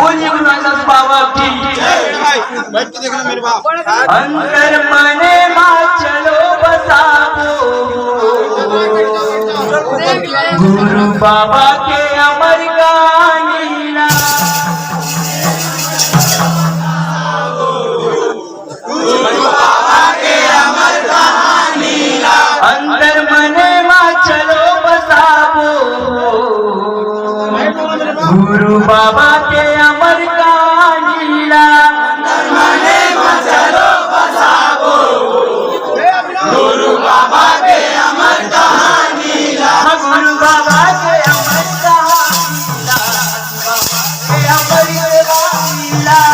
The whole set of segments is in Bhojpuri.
बोलिए गुरु नानक बाबा की बैठ के देखना मेरे बाप। अंतर मने मा चलो बसावो गुरु बाबा के अमर कहानी ना अंतर मने मा चलो बसावो गुरु बाबा के अमर कहानी ना अंतर मने मा चलो बसावो गुरु बाबा के अमर कहानी ना गुरु बाबा के अमर कहानी ना के अमर कहानी ना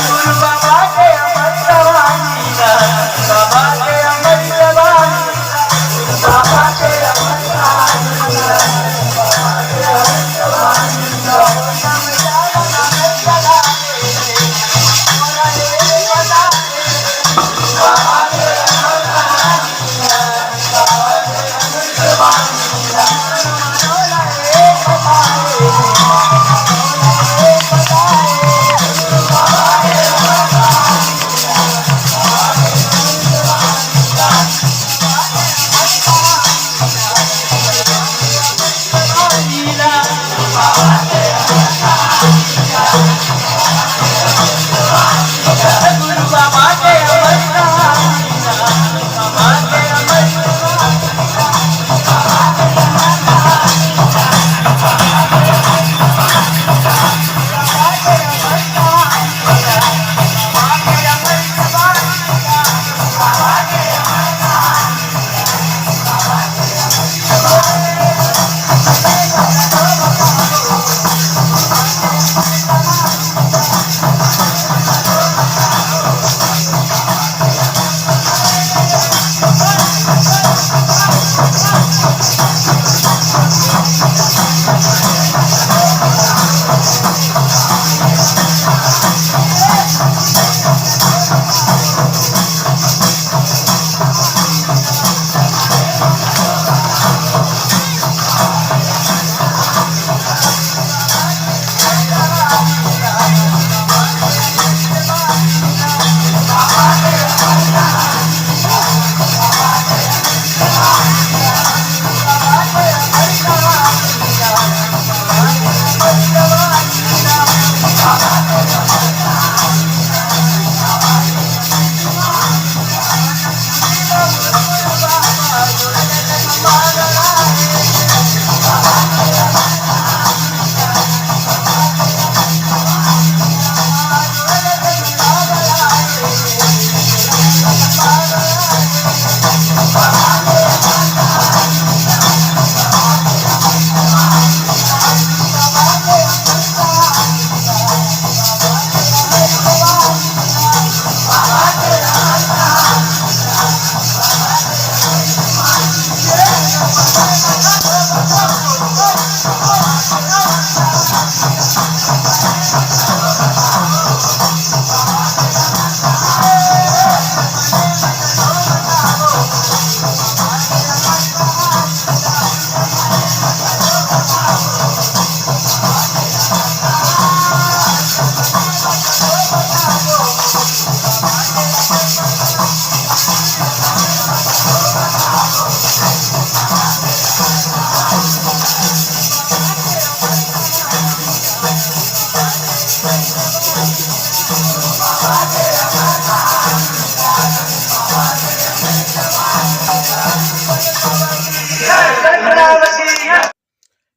गुरु बाबा के अमर जवानी ला, बाबा के अमर जवानी ला, बाबा के अमर जवानी ला, बाबा के अमर जवानी ला। समझाओ ना मैं चला रे, मोरा ये बता रे, बाबा के अमर जवानी ला, बाबा के अमर जवानी ला। मनोला ये बता रे, मनोला ये बता रे, बाबा के अमर जवानी ला, बाबा के अमर जवानी ला, बाबा के अमर जवानी ला, बाबा के अमर गुरु बाबा के अमर जवानी ला, बाबा के अमर जवानी ला।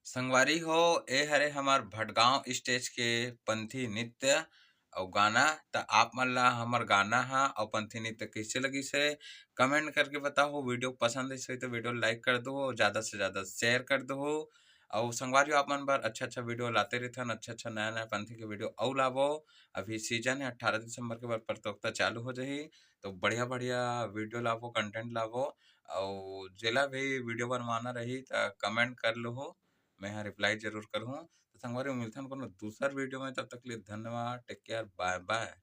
संगवारी हो ए हरे हमार भटगांव स्टेज के पंथी नृत्य और गाना। तो आप मन ला हमर गाना हा और पंथी नृत्य कैसे लगी से कमेंट करके बताओ। वीडियो पसंद है तो वीडियो लाइक कर दो, ज़्यादा से ज़्यादा शेयर कर दो। और संगवारी आप मन बर अच्छा वीडियो लाते रहते हैं, अच्छा नया पंथी के वीडियो और लावो। अभी सीजन है 18 दिसंबर के बाद प्रतियोगिता चालू हो जाही, तो बढ़िया वीडियो लावो, कंटेंट लावो। और जिला भी वीडियो बनवाना रही तो कमेंट कर लो, मैं यहाँ रिप्लाई जरूर करूँ। तो संगवारी मिलते हैं कोनो दूसर वीडियो में, तब तक के लिए धन्यवाद, टेक केयर, बाय बाय।